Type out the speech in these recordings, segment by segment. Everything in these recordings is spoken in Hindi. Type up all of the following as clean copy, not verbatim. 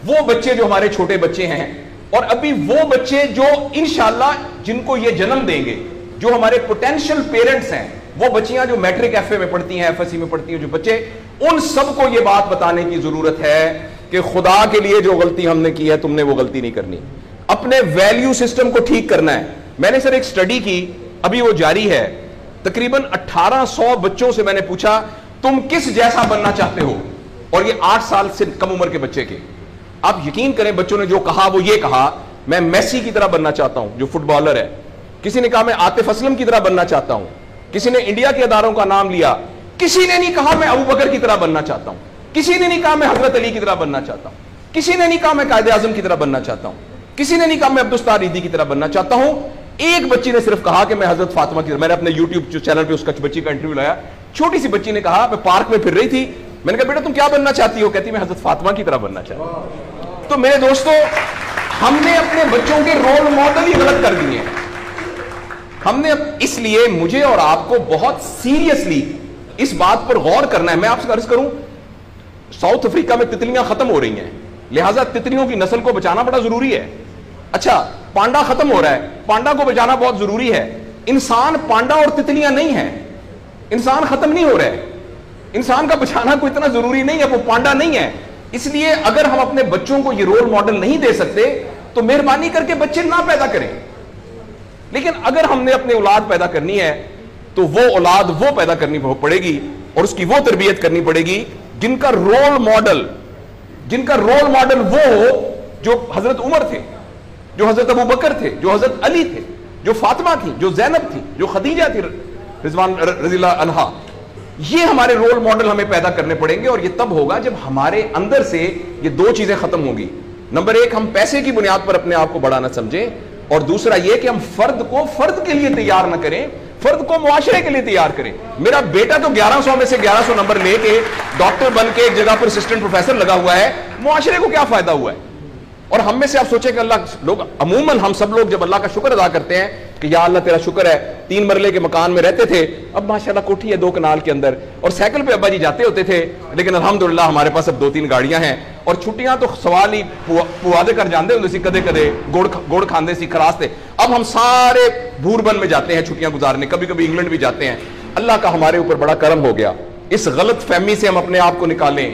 वो बच्चे जो हमारे छोटे बच्चे हैं, और अभी वो बच्चे जो इंशाल्लाह जिनको ये जन्म देंगे, जो हमारे पोटेंशियल पेरेंट्स हैं, वो बच्चियां जो मैट्रिक एफए में पढ़ती हैं, एफएससी में पढ़ती हैं, जो बच्चे, उन सबको ये बात बताने की जरूरत है कि खुदा के लिए जो गलती हमने की है, तुमने वो गलती नहीं करनी। अपने वैल्यू सिस्टम को ठीक करना है। मैंने सर एक स्टडी की, अभी वो जारी है, तकरीबन 1800 बच्चों से मैंने पूछा तुम किस जैसा बनना चाहते हो, और ये 8 साल से कम उम्र के बच्चे के। आप यकीन करें बच्चों ने जो कहा वो ये कहा, मैं मेसी की तरह बनना चाहता हूं जो फुटबॉलर है। किसी ने कहा मैं आतिफ असलम की तरह बनना चाहता हूं। किसी ने इंडिया के अदारों का नाम लिया। किसी ने नहीं कहा मैं अबू बकर की तरह बनना चाहता हूं। किसी ने नहीं कहा मैं हजरत अली की तरह बनना चाहता हूं। किसी ने नहीं कहा मैं कायदे आजम की तरह बनना चाहता हूं। किसी ने नहीं कहा मैं अब्दुस्तार ईदी की तरह बनना चाहता हूं। एक बच्ची ने सिर्फ कहा कि मैं हजरत फातिमा की तरह। मैंने अपने यूट्यूब चैनल पे उसका बच्ची का इंटरव्यू लाया। छोटी सी बच्ची ने कहा, मैं पार्क में फिर रही थी, मैंने कहा बेटा तुम क्या बनना चाहती हो? कहती मैं हजरत फातिमा की तरह बनना चाहती हूं। तो मेरे दोस्तों, हमने अपने बच्चों के रोल मॉडल ही गलत कर दिए हैं। हमने इसलिए मुझे और आपको बहुत सीरियसली इस बात पर गौर करना है। मैं आपसे अर्ज करूं, साउथ अफ्रीका में तितलियां खत्म हो रही हैं, लिहाजा तितलियों की नस्ल को बचाना बड़ा जरूरी है। अच्छा, पांडा खत्म हो रहा है, पांडा को बचाना बहुत जरूरी है। इंसान पांडा और तितलियां नहीं है, इंसान खत्म नहीं हो रहा है। इंसान का बचाना कोई इतना जरूरी नहीं है, वो पांडा नहीं है। इसलिए अगर हम अपने बच्चों को ये रोल मॉडल नहीं दे सकते तो मेहरबानी करके बच्चे ना पैदा करें। लेकिन अगर हमने अपनी औलाद पैदा करनी है तो वो औलाद वो पैदा करनी पड़ेगी और उसकी वो तरबियत करनी पड़ेगी जिनका रोल मॉडल वो हो जो हजरत उमर थे, जो हजरत अबू बकर थे, जो हजरत अली थे, जो फातिमा थी, जो जैनब थी, जो खदीजा थी रिजवान रज़ियल्लाहु अन्हा। ये हमारे रोल मॉडल हमें पैदा करने पड़ेंगे और ये तब होगा जब हमारे अंदर से ये दो चीजें खत्म होंगी। नंबर एक, हम पैसे की बुनियाद पर अपने आप को बड़ा ना समझें, और दूसरा ये कि हम फर्द को फर्द के लिए तैयार ना करें, फर्द को मुआशरे के लिए तैयार करें। मेरा बेटा तो 1100 में से 1100 नंबर लेके डॉक्टर बन के एक जगह पर असिस्टेंट प्रोफेसर लगा हुआ है, मुआशरे को क्या फायदा हुआ है? और हम में से आप सोचें कि अल्लाह, लोग अमूमन हम सब लोग जब अल्लाह का शुक्र अदा करते हैं कि या अल्लाह तेरा शुक्र है, 3 मरले के मकान में रहते थे, अब माशाल्लाह कोठी है 2 कनाल के अंदर, और साइकिल पे अब्बा जी जाते होते थे, लेकिन अल्हम्दुलिल्लाह हमारे पास अब 2-3 गाड़ियां हैं, और छुट्टियां तो सवाल ही पुआदे कर जाते होंगे सी, कदे कदे गुड़ खाते सी, खरासते। अब हम सारे भूरबन में जाते हैं छुट्टियां गुजारने, कभी कभी इंग्लैंड भी जाते हैं। अल्लाह का हमारे ऊपर बड़ा करम हो गया। इस गलत फहमी से हम अपने आप को निकालें।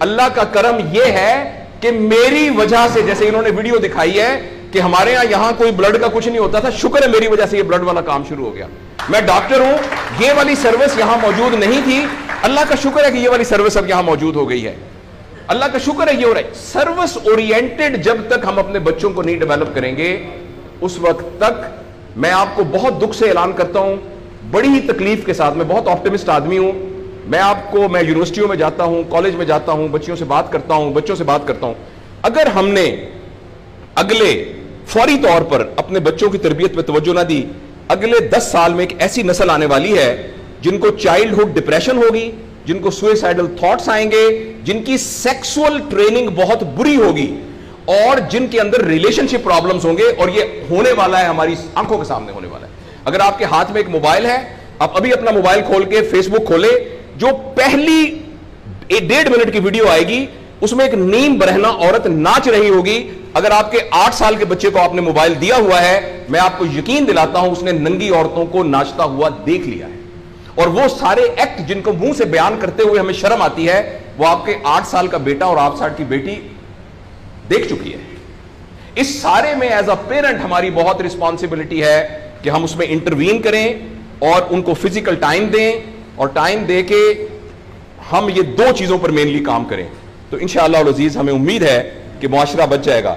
अल्लाह का करम यह है कि मेरी वजह से, जैसे इन्होंने वीडियो दिखाई है कि हमारे यहां कोई ब्लड का कुछ नहीं होता था, शुक्र है मेरी वजह से ये ब्लड वाला काम शुरू हो गया। मैं डॉक्टर हूं, ये वाली सर्विस यहां मौजूद नहीं थी, अल्लाह का शुक्र है कि ये वाली सर्विस अब यहां मौजूद हो गई है। अल्लाह का शुक्र है ये हो रहा है। सर्विस ओरिएंटेड जब तक हम अपने बच्चों को नहीं डेवलप करेंगे, उस वक्त तक मैं आपको बहुत दुख से ऐलान करता हूं, बड़ी ही तकलीफ के साथ, मैं बहुत ऑप्टिमिस्ट आदमी हूं, मैं यूनिवर्सिटियों में जाता हूं, कॉलेज में जाता हूं, बच्चों से बात करता हूं, अगर हमने अगले फौरी तौर पर अपने बच्चों की तरबियत पे तवज्जो ना दी, अगले 10 साल में एक ऐसी नस्ल आने वाली है जिनको चाइल्डहुड डिप्रेशन होगी, जिनको सुसाइडल थॉट्स आएंगे, जिनकी सेक्सुअल ट्रेनिंग बहुत बुरी होगी, और जिनके अंदर रिलेशनशिप प्रॉब्लम्स होंगे, और ये होने वाला है, हमारी आंखों के सामने होने वाला है। अगर आपके हाथ में एक मोबाइल है, आप अभी अपना मोबाइल खोल के फेसबुक खोले, जो पहली 1.5 मिनट की वीडियो आएगी उसमें एक नीम बरहना औरत नाच रही होगी। अगर आपके 8 साल के बच्चे को आपने मोबाइल दिया हुआ है, मैं आपको यकीन दिलाता हूं उसने नंगी औरतों को नाचता हुआ देख लिया है, और वो सारे एक्ट जिनको मुंह से बयान करते हुए हमें शर्म आती है, वो आपके 8 साल का बेटा और 8 साल की बेटी देख चुकी है। इस सारे में एज अ पेरेंट हमारी बहुत रिस्पॉन्सिबिलिटी है कि हम उसमें इंटरवीन करें और उनको फिजिकल टाइम दें, और टाइम दे के हम ये 2 चीजों पर मेनली काम करें, तो इंशाअल्लाह अज़ीज हमें उम्मीद है कि मुआशरा बच जाएगा।